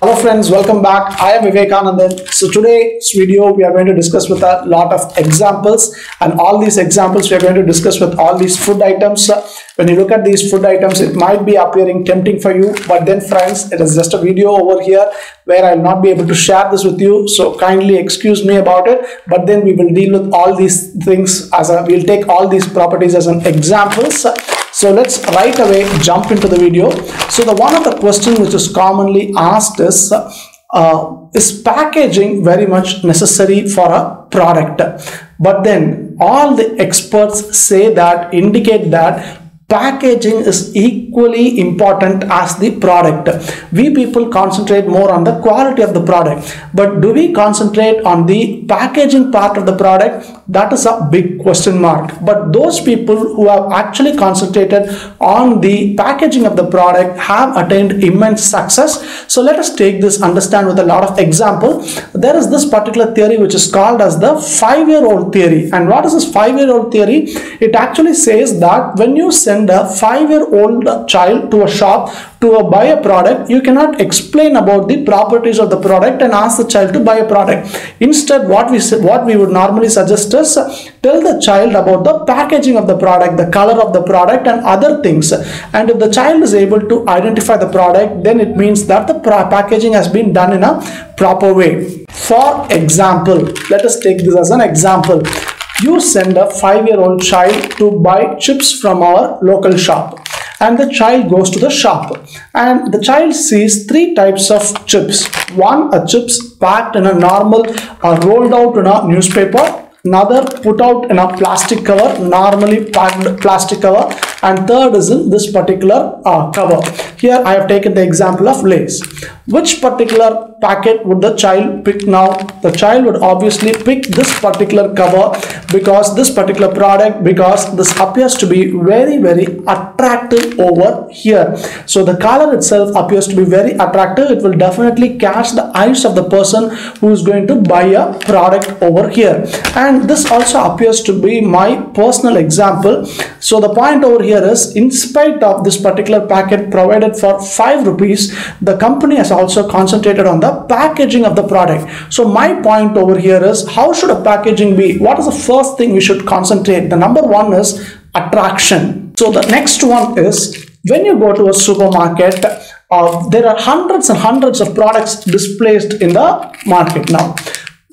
Hello friends, welcome back. I am Vivekanandhan. So today's video we are going to discuss with a lot of examples, and all these examples we are going to discuss with all these food items. When you look at these food items, it might be appearing tempting for you, but then friends, it is just a video over here where I will not be able to share this with you, so kindly excuse me about it. But then we will deal with all these things we'll take all these properties as an examples. So let's right away jump into the video. So the one of the question which is commonly asked is packaging very much necessary for a product? But then all the experts say that, indicate that packaging is equally important as the product. We people concentrate more on the quality of the product, but do we concentrate on the packaging part of the product? That is a big question mark. But those people who have actually concentrated on the packaging of the product have attained immense success. So let us take this, understand with a lot of example. There is this particular theory which is called as the 5-year-old theory. And what is this 5-year-old theory? It actually says that when you send a 5-year-old child to a shop to buy a product, you cannot explain about the properties of the product and ask the child to buy a product. Instead, what we would normally suggest is tell the child about the packaging of the product, the color of the product and other things. And if the child is able to identify the product, then it means that the packaging has been done in a proper way. For example, let us take this as an example. You send a 5-year-old child to buy chips from our local shop, and the child goes to the shop and the child sees 3 types of chips. One, a chips packed in a normal rolled out in a newspaper. Another put out in a plastic cover, normally packed plastic cover, and third is in this particular cover. Here I have taken the example of Lay's. Which particular packet would the child pick now? The child would obviously pick this particular cover because this particular product, because this appears to be very attractive over here. So the color itself appears to be very attractive. It will definitely catch the eyes of the person who is going to buy a product over here. And this also appears to be my personal example. So the point over here is, in spite of this particular packet provided for 5 rupees, the company has also concentrated on the packaging of the product. So my point over here is, how should a packaging be? What is the first thing we should concentrate? The number one is attraction. So the next one is, when you go to a supermarket, there are hundreds and hundreds of products displayed in the market now.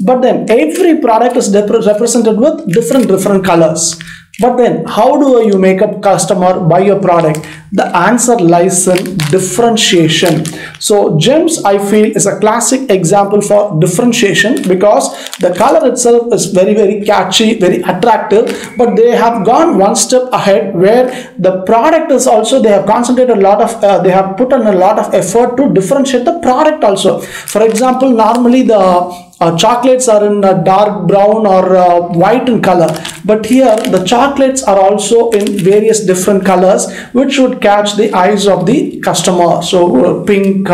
But then every product is represented with different colors. But then how do you make a customer buy your product? The answer lies in differentiation. So gems, I feel, is a classic example for differentiation, because the color itself is very catchy, very attractive, but they have gone one step ahead where the product is also, they have concentrated a lot of, they have put in a lot of effort to differentiate the product also. For example, normally the chocolates are in dark brown or white in color, but here the chocolates are also in various different colors which would catch the eyes of the customer. So pink,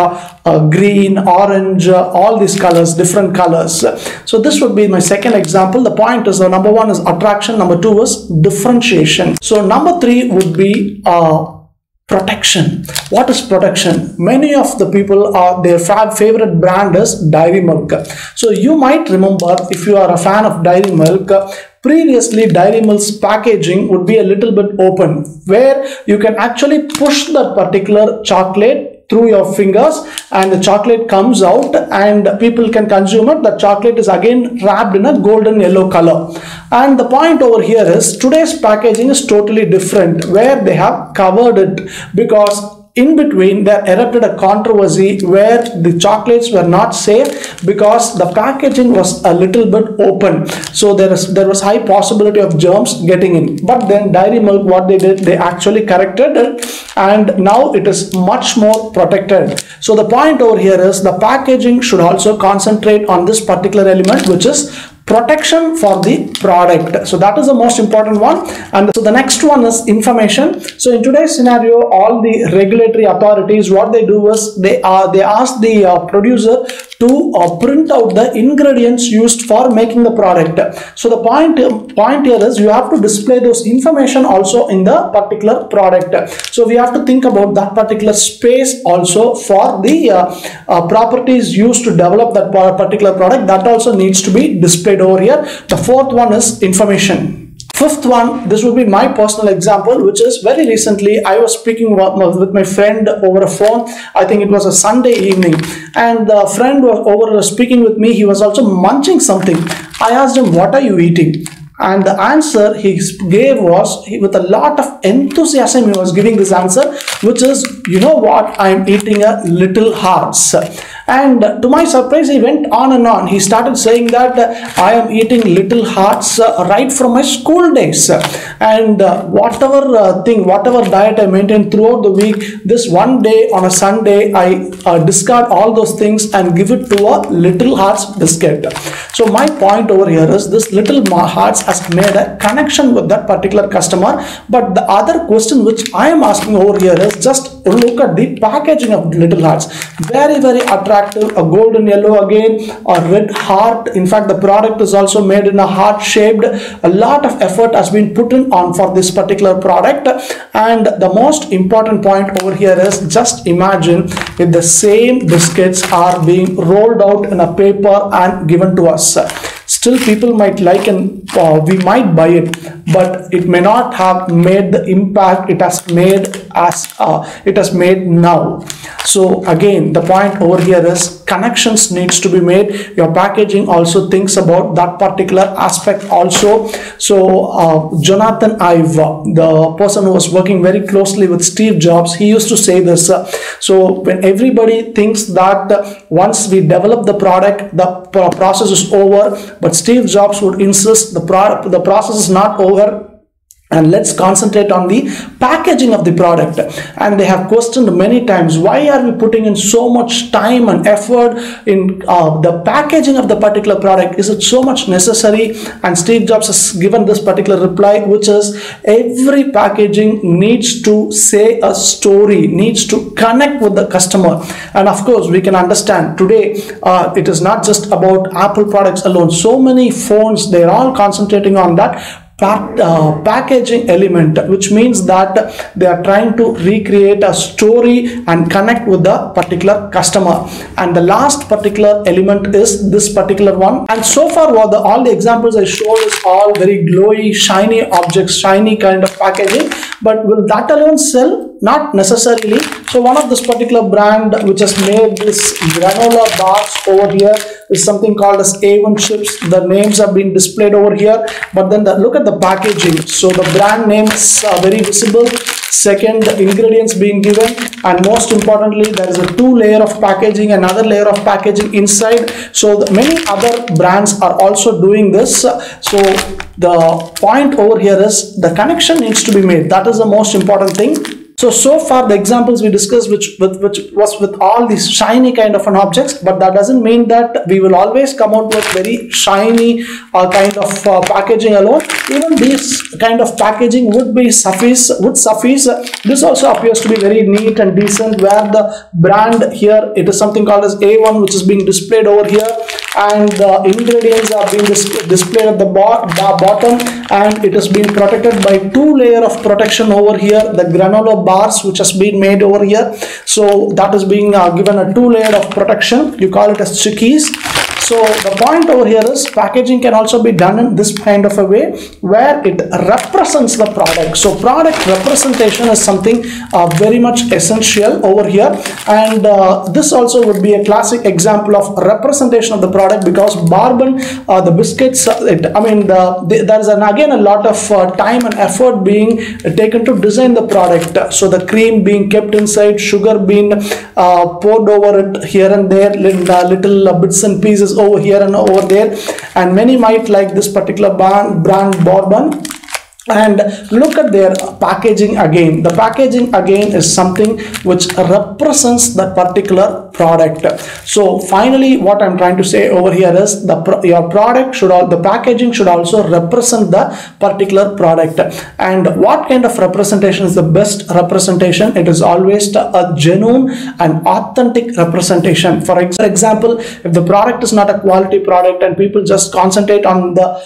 green, orange, all these colors, different colors. So this would be my second example. The point is, number one is attraction, number two is differentiation. So number 3 would be protection. What is protection? Many of the people their favorite brand is Dairy Milk. So you might remember, if you are a fan of Dairy Milk, previously Dairy Milk's packaging would be a little bit open, where you can actually push that particular chocolate through your fingers and the chocolate comes out and people can consume it. The chocolate is again wrapped in a golden yellow color. And the point over here is, today's packaging is totally different, where they have covered it, because in between there erupted a controversy where the chocolates were not safe because the packaging was a little bit open. So there was high possibility of germs getting in. But then Dairy Milk, what they did, they actually corrected it, and now it is much more protected. So the point over here is, the packaging should also concentrate on this particular element, which is protection for the product. So that is the most important one. And so the next one is information. So in today's scenario, all the regulatory authorities, what they do is they ask the producer to print out the ingredients used for making the product. So the point here is you have to display those information also in the particular product. So we have to think about that particular space also for the properties used to develop that particular product. That also needs to be displayed over here. The fourth one is information. Fifth one, this would be my personal example, which is very recently I was speaking with my friend over a phone. I think it was a Sunday evening, and the friend was over speaking with me. He was also munching something. I asked him, "What are you eating?" And the answer he gave was, with a lot of enthusiasm, he was giving this answer, which is, "You know what? I am eating a Little Hearts." And to my surprise, he went on and on. He started saying that I am eating Little Hearts right from my school days. And whatever diet I maintained throughout the week, this one day on a Sunday, I discard all those things and give it to a Little Hearts biscuit. So my point over here is this Little Hearts has made a connection with that particular customer. But the other question which I am asking over here is just look at the packaging of Little Hearts. Very, very attractive. A golden yellow again, a red heart. In fact, the product is also made in a heart shaped. A lot of effort has been put in on for this particular product. And the most important point over here is just imagine if the same biscuits are being rolled out in a paper and given to us. Still people might like and we might buy it, but it may not have made the impact it has made now. So again, the point over here is connections needs to be made. Your packaging also thinks about that particular aspect also. So Jonathan Ive, the person who was working very closely with Steve Jobs, he used to say this. So when everybody thinks that once we develop the product, the process is over, but Steve Jobs would insist the process is not over, and let's concentrate on the packaging of the product. And they have questioned many times, why are we putting in so much time and effort in the packaging of the particular product? Is it so much necessary? And Steve Jobs has given this particular reply, which is every packaging needs to say a story, needs to connect with the customer. And of course, we can understand today it is not just about Apple products alone. So many phones, they're all concentrating on that packaging element, which means that they are trying to recreate a story and connect with the particular customer. And the last particular element is this particular one. And so far all the examples I showed is all very glowy, shiny objects, shiny kind of packaging. But will that alone sell? Not necessarily. So one of this particular brand which has made this granola bars over here is something called as A1CHIPS. The names have been displayed over here, but then look at the packaging. So the brand names are very visible. Second, the ingredients being given, and most importantly, there is a two-layer of packaging, another layer of packaging inside. So many other brands are also doing this. So the point over here is the connection needs to be made. That is the most important thing. So far the examples we discussed, which was with all these shiny kind of an objects, but that doesn't mean that we will always come out with very shiny kind of packaging alone. Even this kind of packaging would suffice. This also appears to be very neat and decent, where the brand here, it is something called as A1, which is being displayed over here, and the ingredients are being displayed at the bottom, and it has been protected by two layer of protection over here, the granola bars which has been made over here. So that is being given a two layer of protection. You call it as chickies. So the point over here is packaging can also be done in this kind of a way, where it represents the product. So product representation is something very much essential over here, and this also would be a classic example of representation of the product, because Bourbon, the biscuits, there is again a lot of time and effort being taken to design the product. So the cream being kept inside, sugar being poured over it here and there, little bits and pieces over here and over there. And many might like this particular brand Bourbon. And look at their packaging again. The packaging again is something which represents the particular product. So finally, what I'm trying to say over here is your product should the packaging should also represent the particular product. And what kind of representation is the best representation? It is always a genuine and authentic representation. For example, if the product is not a quality product and people just concentrate on the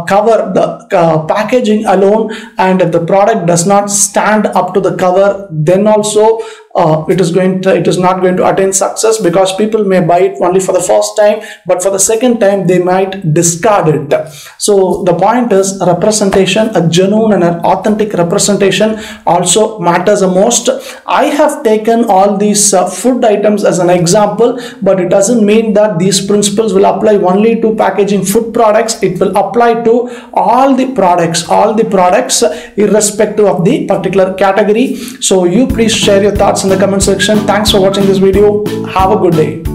cover, the packaging alone, and if the product does not stand up to the cover, then also it is not going to attain success, because people may buy it only for the first time, but for the second time they might discard it. So the point is, representation, a genuine and an authentic representation also matters the most. I have taken all these food items as an example, but it doesn't mean that these principles will apply only to packaging food products. It will apply to all the products irrespective of the particular category. So you please share your thoughts in the comment section. Thanks for watching this video. Have a good day.